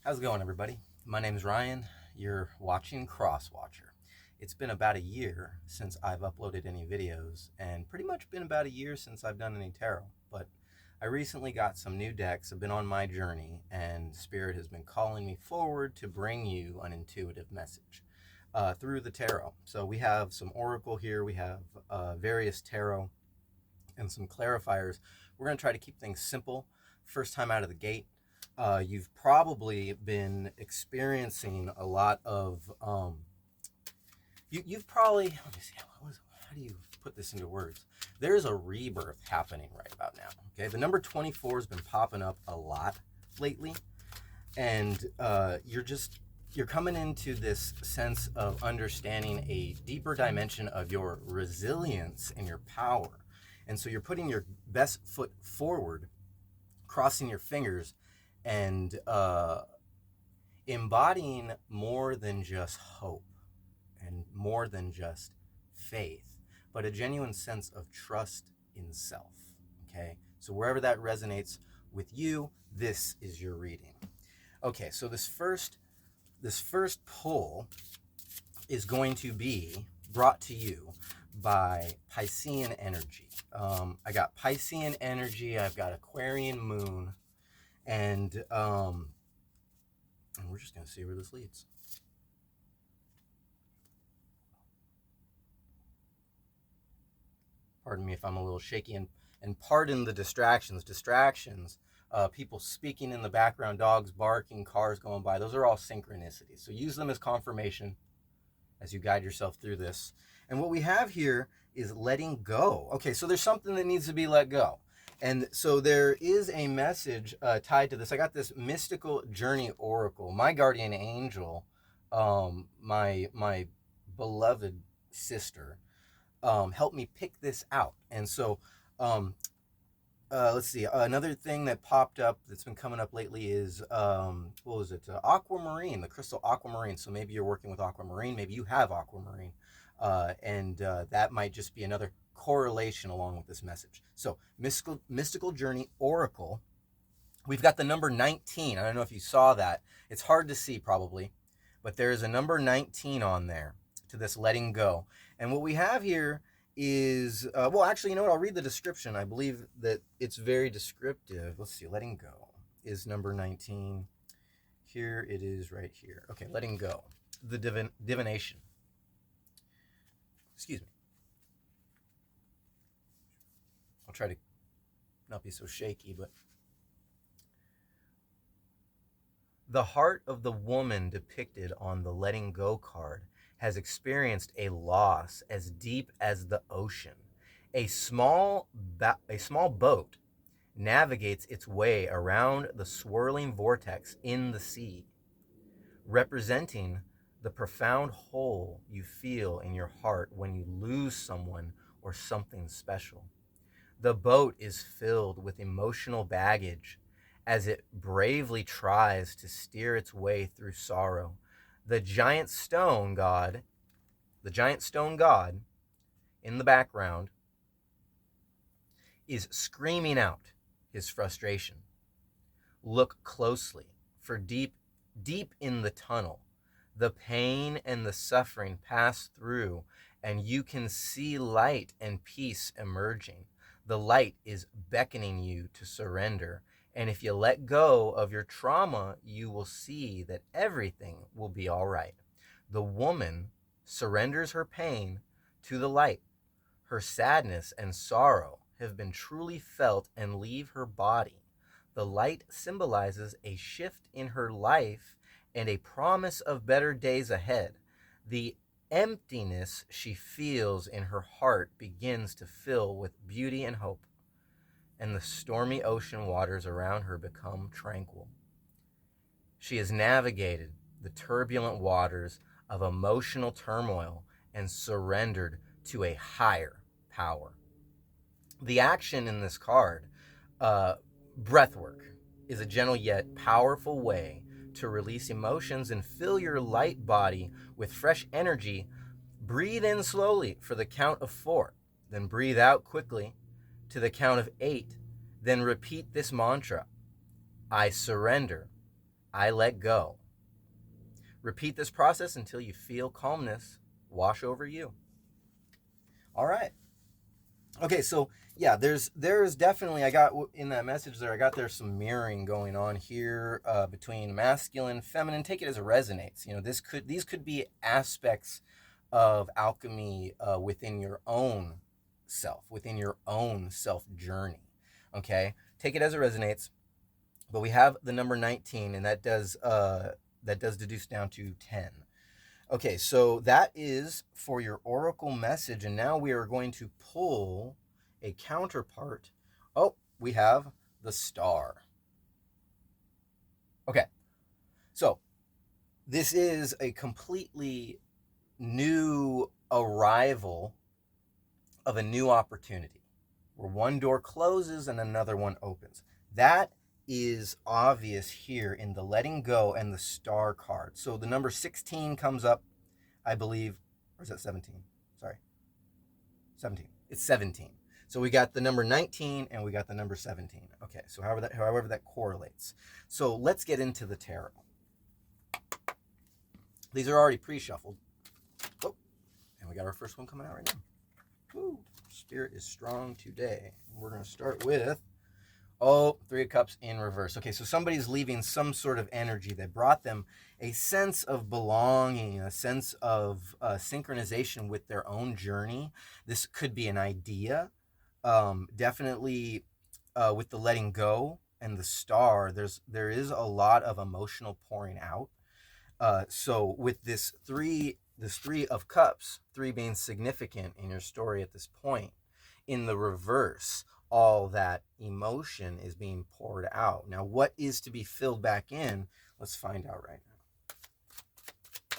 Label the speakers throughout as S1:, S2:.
S1: How's it going, everybody? My name's Ryan. You're watching Crosswatcher. It's been about a year since I've uploaded any videos, and pretty much been about a year since I've done any tarot. But I recently got some new decks. I've been on my journey, and Spirit has been calling me forward to bring you an intuitive message through the tarot. So we have some Oracle here, we have various tarot, and some clarifiers. We're going to try to keep things simple. First time out of the gate, you've probably been experiencing a lot of you've probably, let me see, how do you put this into words? There's a rebirth happening right about now. Okay, the number 24 has been popping up a lot lately, and you're coming into this sense of understanding a deeper dimension of your resilience and your power. And so you're putting your best foot forward, crossing your fingers, and embodying more than just hope and more than just faith, but a genuine sense of trust in self. Okay, so wherever that resonates with you, this is your reading. Okay, so this first pull is going to be brought to you by Piscean energy. I got Piscean energy, I've got Aquarian moon, and we're just going to see where this leads. Pardon me if I'm a little shaky, and pardon the distractions. People speaking in the background, dogs barking, cars going by, those are all synchronicities. So use them as confirmation as you guide yourself through this. And what we have here is letting go. Okay, so there's something that needs to be let go. And so there is a message tied to this. I got this mystical journey oracle. My guardian angel, my beloved sister, helped me pick this out. And so let's see. Another thing that popped up that's been coming up lately is, what was it? Aquamarine, the crystal aquamarine. So maybe you're working with aquamarine. Maybe you have aquamarine. And that might just be another correlation along with this message. So mystical journey oracle. We've got the number 19. I don't know if you saw that. It's hard to see probably, but there is a number 19 on there to this letting go. And what we have here is, well, actually, you know what? I'll read the description. I believe that it's very descriptive. Let's see. Letting go is number 19. Here it is right here. Okay, letting go. The divination. Excuse me. I'll try to not be so shaky, but the heart of the woman depicted on the letting go card has experienced a loss as deep as the ocean. A small boat navigates its way around the swirling vortex in the sea, representing the profound hole you feel in your heart when you lose someone or something special. The boat is filled with emotional baggage as it bravely tries to steer its way through sorrow. The giant stone god in the background is screaming out his frustration. Look closely, for deep in the tunnel, the pain and the suffering pass through, and you can see light and peace emerging. The light is beckoning you to surrender. And if you let go of your trauma, you will see that everything will be all right. The woman surrenders her pain to the light. Her sadness and sorrow have been truly felt and leave her body. The light symbolizes a shift in her life and a promise of better days ahead. The emptiness she feels in her heart begins to fill with beauty and hope, and the stormy ocean waters around her become tranquil. She has navigated the turbulent waters of emotional turmoil and surrendered to a higher power. The action in this card, breathwork, is a gentle yet powerful way to release emotions and fill your light body with fresh energy. Breathe in slowly for the count of 4, then breathe out quickly to the count of 8, then repeat this mantra: I surrender, I let go. Repeat this process until you feel calmness wash over you. All right. Okay, so yeah, there's definitely, I got in that message there, I got there's some mirroring going on here between masculine, feminine. Take it as it resonates. These could be aspects of alchemy within your own self journey. Okay, take it as it resonates. But we have the number 19, and that does deduce down to 10. Okay, so that is for your oracle message, and now we are going to pull a counterpart. Oh, we have the star. Okay, so this is a completely new arrival of a new opportunity where one door closes and another one opens. That is obvious here in the letting go and the star card. So the number 16 comes up, I believe, or is that 17? Sorry, 17. It's 17. So we got the number 19 and we got the number 17. Okay, so however that correlates. So let's get into the tarot. These are already pre-shuffled. Oh, and we got our first one coming out right now. Woo, Spirit is strong today. We're going to start with, Three of Cups in reverse. Okay, so somebody's leaving some sort of energy that brought them a sense of belonging, a sense of synchronization with their own journey. This could be an idea. Definitely with the letting go and the star, there is a lot of emotional pouring out. So with this three of cups, 3 being significant in your story at this point, in the reverse, all that emotion is being poured out. Now, what is to be filled back in? Let's find out right now.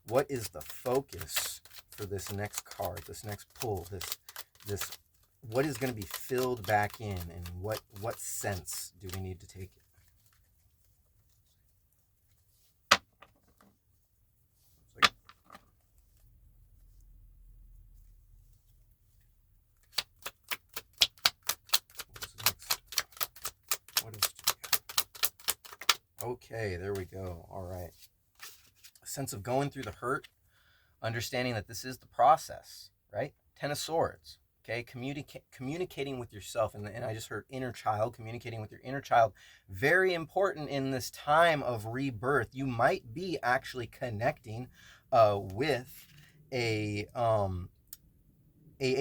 S1: What is the focus for this next card, this next pull, this what is going to be filled back in, and what sense do we need to take it? Okay, there we go. All right. A sense of going through the hurt, understanding that this is the process, right? 10 of Swords. Okay, communicating with yourself. And I just heard inner child, communicating with your inner child. Very important in this time of rebirth. You might be actually connecting with a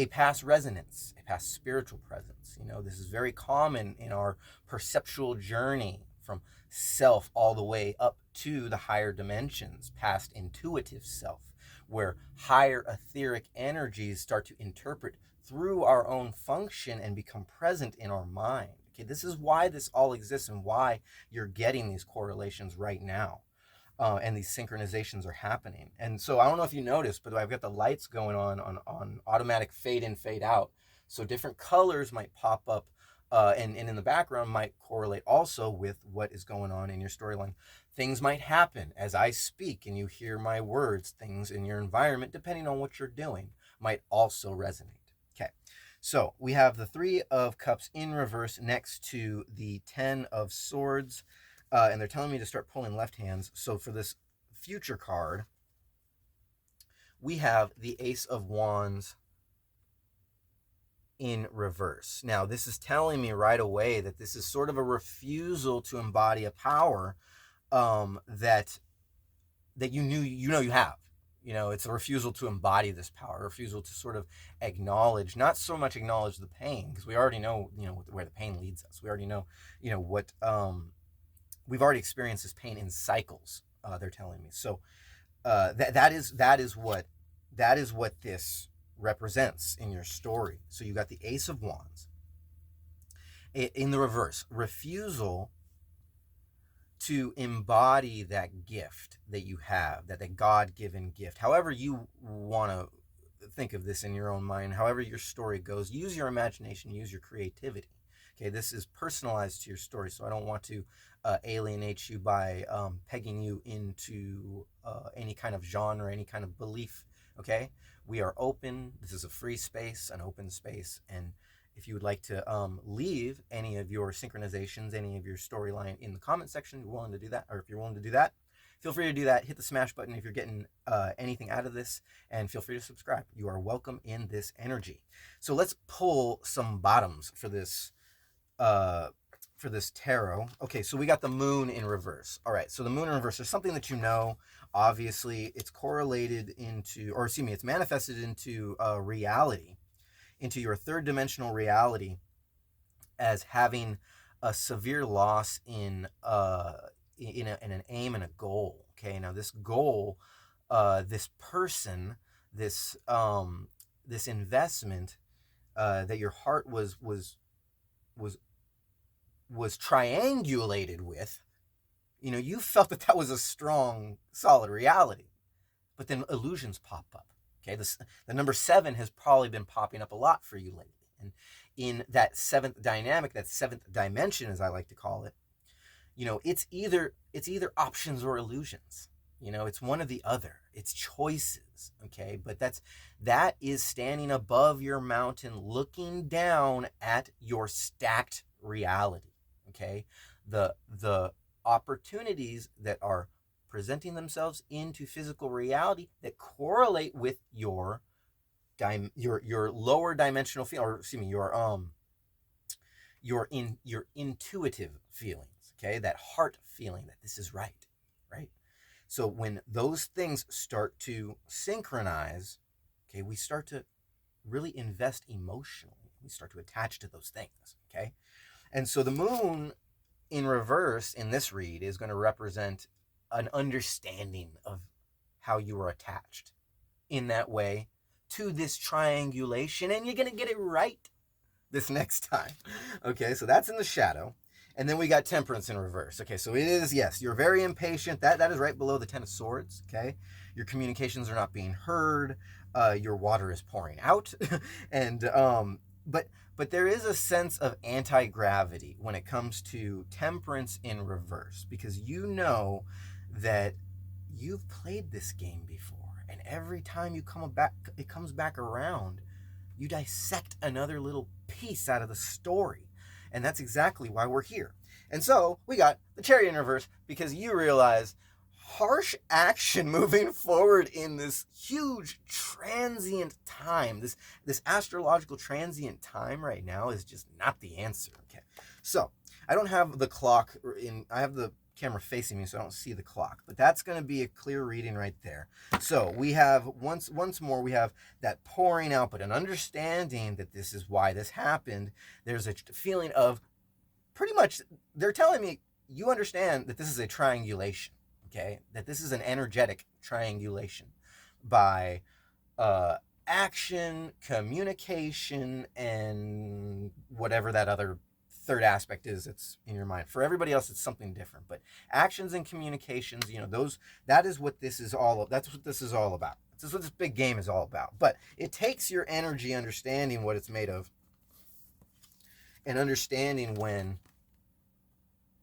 S1: past resonance, a past spiritual presence. This is very common in our perceptual journey from self all the way up to the higher dimensions, past intuitive self, where higher etheric energies start to interpret through our own function and become present in our mind. Okay, this is why this all exists and why you're getting these correlations right now. And these synchronizations are happening. And so I don't know if you noticed, but I've got the lights going on automatic fade in, fade out. So different colors might pop up and in the background might correlate also with what is going on in your storyline. Things might happen as I speak and you hear my words. Things in your environment, depending on what you're doing, might also resonate. Okay, so we have the 3 of Cups in reverse next to the 10 of Swords. And they're telling me to start pulling left hands. So for this future card, we have the Ace of Wands in reverse. Now, this is telling me right away that this is sort of a refusal to embody a power that you have. It's a refusal to embody this power, a refusal to sort of acknowledge, not so much acknowledge the pain, because we already know, where the pain leads us. We already know, what... we've already experienced this pain in cycles. They're telling me. So that is what this represents in your story. So you got the Ace of Wands in the reverse, refusal to embody that gift that you have, that God-given gift. However you want to think of this in your own mind, however your story goes, use your imagination, use your creativity. Okay, this is personalized to your story, so I don't want to alienate you by pegging you into any kind of genre, any kind of belief. Okay, we are open. This is a free space, an open space, and If you would like to leave any of your synchronizations, any of your storyline in the comment section, if you're willing to do that, or if you're willing to do that, feel free to do that. Hit the smash button if you're getting anything out of this, and feel free to subscribe. You are welcome in this energy. So let's pull some bottoms for this tarot. Okay, so we got the moon in reverse. All right, so the moon in reverse is something that you know. Obviously, it's correlated into, or excuse me, it's manifested into reality, into your third dimensional reality, as having a severe loss in an aim and a goal. Okay, now this goal, this person, this investment that your heart was triangulated with, you felt that was a strong, solid reality. But then illusions pop up. Okay, the number 7 has probably been popping up a lot for you lately. And in that 7th dynamic, that 7th dimension, as I like to call it, it's either options or illusions. It's one or the other. It's choices. Okay, but that is standing above your mountain, looking down at your stacked reality. Okay, the opportunities that are presenting themselves into physical reality that correlate with your lower dimensional feel, or excuse me, your intuitive feelings. Okay, that heart feeling that this is right. So when those things start to synchronize, okay, we start to really invest emotionally. We start to attach to those things. Okay, and so the moon in reverse in this read is going to represent an understanding of how you are attached in that way to this triangulation, and you're going to get it right this next time. Okay, so that's in the shadow. And then we got Temperance in reverse. Okay, so it is, yes, you're very impatient. That is right below the 10 of Swords. Okay, your communications are not being heard. Your water is pouring out. And but there is a sense of anti-gravity when it comes to Temperance in reverse, because you know that you've played this game before, and every time it comes back around, you dissect another little piece out of the story. And that's exactly why we're here. And so we got the Chariot in reverse, because you realize harsh action moving forward in this huge transient time, this astrological transient time right now, is just not the answer. Okay, so I don't have the clock I have the camera facing me, so I don't see the clock, but that's going to be a clear reading right there. So we have once more, we have that pouring out, but an understanding that this is why this happened. There's a feeling of, pretty much, they're telling me you understand that this is a triangulation. Okay, that this is an energetic triangulation by action, communication, and whatever that other third aspect is that's in your mind. For everybody else, it's something different. But actions and communications, that is what this is all. That's what this is all about. This is what this big game is all about. But it takes your energy understanding what it's made of, and understanding when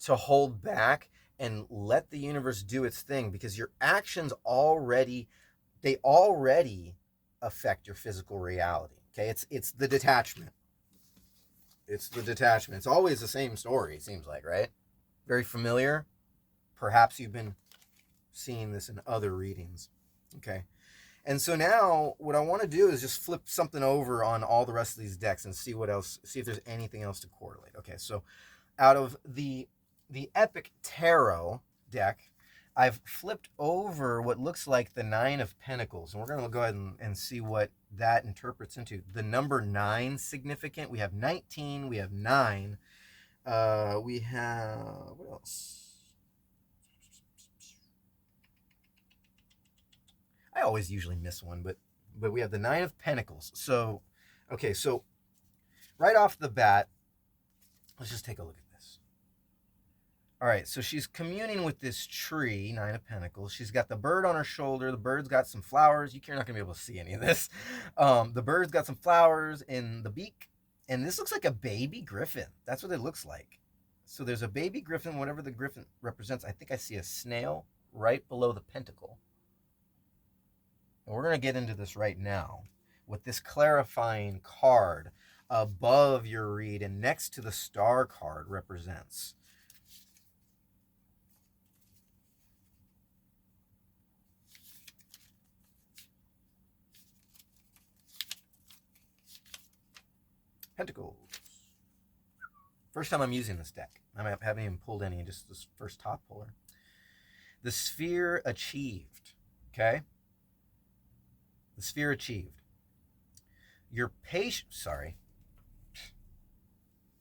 S1: to hold back and let the universe do its thing, because your actions already affect your physical reality. Okay, it's the detachment. It's the detachment. It's always the same story, it seems like, right? Very familiar. Perhaps you've been seeing this in other readings. Okay, and so now what I want to do is just flip something over on all the rest of these decks and see if there's anything else to correlate. Okay, so out of the Epic Tarot deck, I've flipped over what looks like the 9 of Pentacles, and we're going to go ahead and see what that interprets into. The number 9 significant. We have 19, we have 9, we have, what else? I always usually miss one, but we have the 9 of Pentacles. So, okay, so right off the bat, let's just take a look at this. All right, so she's communing with this tree, 9 of Pentacles. She's got the bird on her shoulder. The bird's got some flowers. You're not going to be able to see any of this. The bird's got some flowers in the beak, and this looks like a baby griffin. That's what it looks like. So there's a baby griffin, whatever the griffin represents. I think I see a snail right below the pentacle. And we're going to get into this right now with this clarifying card above your read and next to the star card represents? Pentacles. First time I'm using this deck. I haven't even pulled any, just this first top puller. The sphere achieved. Okay? The sphere achieved. Your patience. Sorry.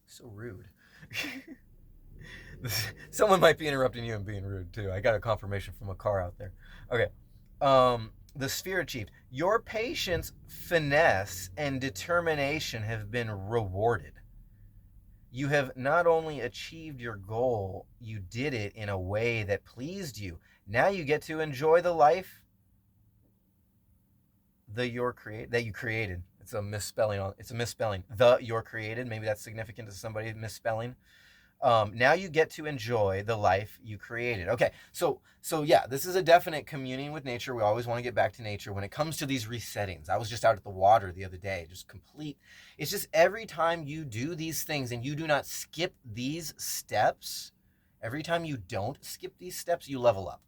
S1: So rude. Someone might be interrupting you and being rude too. I got a confirmation from a car out there. Okay. The sphere achieved. Your patience, finesse, and determination have been rewarded. You have not only achieved your goal, you did it in a way that pleased you. Now you get to enjoy the life that you created. It's a misspelling. The you're created. Maybe that's significant to somebody misspelling. Now you get to enjoy the life you created. Okay, so yeah, this is a definite communing with nature. We always want to get back to nature when it comes to these resettings. I was just out at the water the other day, just complete. It's just every time you do these things and you do not skip these steps, every time you don't skip these steps, you level up.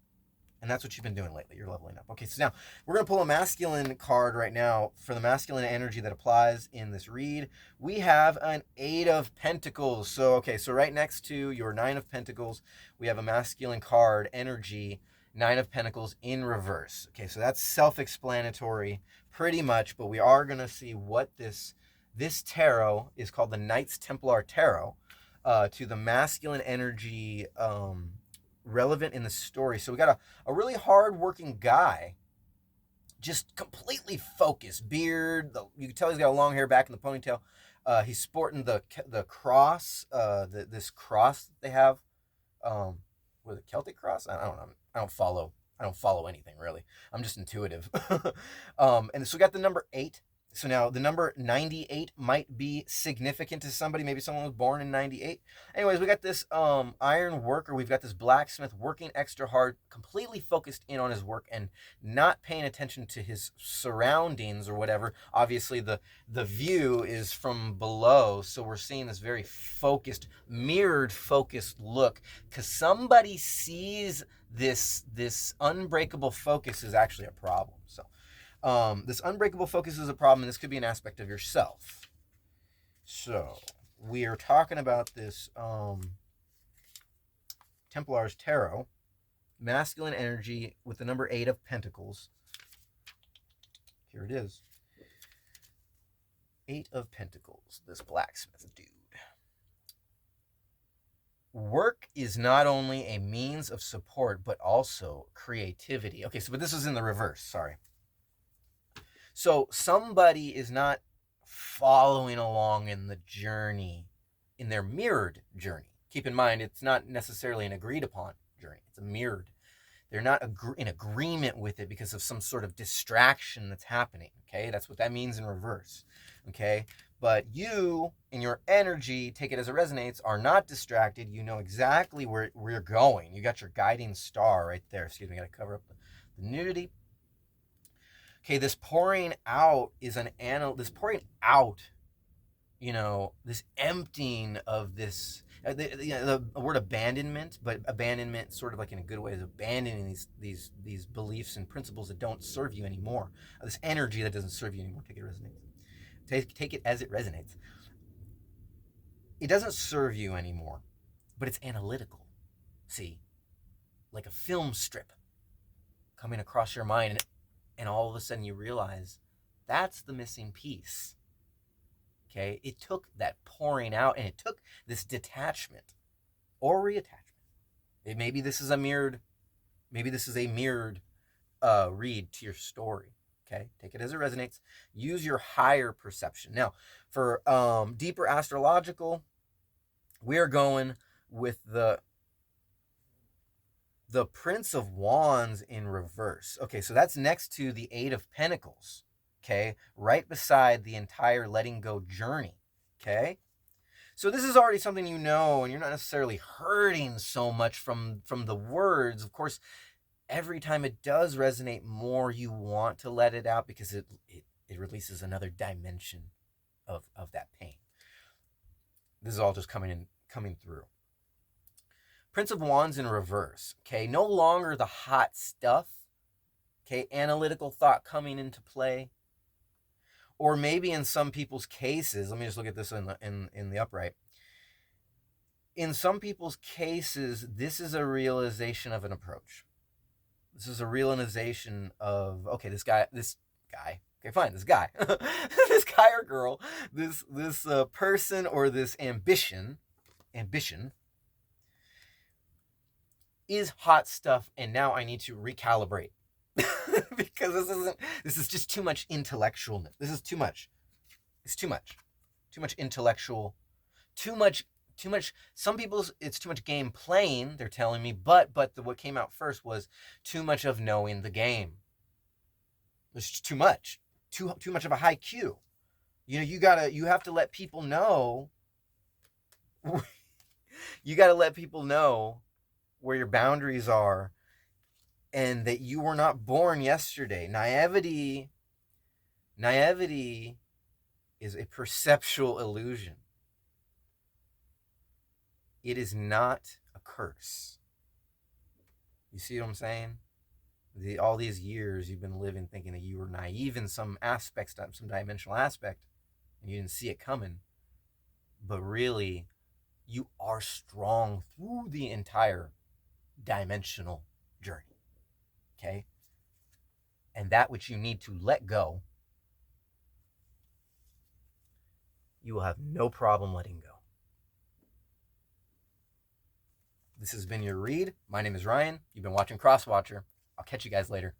S1: And that's what you've been doing lately. You're leveling up. Okay, so now we're going to pull a masculine card right now for the masculine energy that applies in this read. We have an 8 of Pentacles. So right next to your 9 of Pentacles, we have a masculine card, energy, 9 of Pentacles in reverse. Okay, so that's self-explanatory pretty much, but we are going to see what this tarot is called the Knights Templar Tarot to the masculine energy relevant in the story. So we got a really hard-working guy, just completely focused, beard. You can tell he's got long hair back in the ponytail. He's sporting the cross, this cross that they have. Was it Celtic cross? I don't know. I don't follow anything really. I'm just intuitive. And so we got the number 8. So now the number 98 might be significant to somebody. Maybe someone was born in 98. Anyways, we got this iron worker. We've got this blacksmith working extra hard, completely focused in on his work and not paying attention to his surroundings or whatever. Obviously, the view is from below. So we're seeing this very focused, mirrored focused look because somebody sees this unbreakable focus is actually a problem. So this unbreakable focus is a problem, and this could be an aspect of yourself. So we are talking about this Templar's Tarot, masculine energy with the number 8 of Pentacles. Here it is. 8 of Pentacles, this blacksmith dude. Work is not only a means of support, but also creativity. Okay, but this was in the reverse, sorry. So somebody is not following along in the journey, in their mirrored journey. Keep in mind, it's not necessarily an agreed upon journey. It's a mirrored. They're not in agreement with it because of some sort of distraction that's happening. Okay, that's what that means in reverse. Okay, but you, in your energy, take it as it resonates, are not distracted. You know exactly where you're going. You got your guiding star right there. Excuse me, I got to cover up the nudity. Okay, this pouring out is this pouring out, this emptying of this, the word abandonment, but abandonment sort of like in a good way is abandoning these beliefs and principles that don't serve you anymore. This energy that doesn't serve you anymore. Take it as it resonates. It doesn't serve you anymore, but it's analytical. See, like a film strip coming across your mind, and all of a sudden you realize that's the missing piece. Okay, it took that pouring out, and it took this detachment or reattachment. Maybe this is a mirrored read to your story. Okay, take it as it resonates. Use your higher perception. Now, for deeper astrological, we are going with the Prince of Wands in reverse. Okay, so that's next to the 8 of Pentacles. Okay, right beside the entire letting go journey. Okay, so this is already something you know, and you're not necessarily hurting so much from the words. Of course, every time it does resonate more, you want to let it out because it releases another dimension of that pain. This is all just coming through. Prince of Wands in reverse. Okay, no longer the hot stuff. Okay, analytical thought coming into play. Or maybe in some people's cases, let me just look at this in the upright. In some people's cases, this is a realization of an approach. This is a realization of, okay, this guy, okay, fine, this guy, this guy or girl, this person or this ambition is hot stuff, and now I need to recalibrate. Because this is just too much intellectualness. This is too much. It's too much intellectual, too much. Some people's it's too much game playing. They're telling me, but what came out first was too much of knowing the game. It's just too much of a high Q. You have to let people know. You got to let people know where your boundaries are, and that you were not born yesterday. Naivety is a perceptual illusion. It is not a curse. You see what I'm saying? All these years you've been living thinking that you were naive in some aspects, some dimensional aspect, and you didn't see it coming. But really, you are strong through the entire dimensional journey. Okay? And that which you need to let go, you will have no problem letting go. This has been your read. My name is Ryan. You've been watching Crosswatcher. I'll catch you guys later.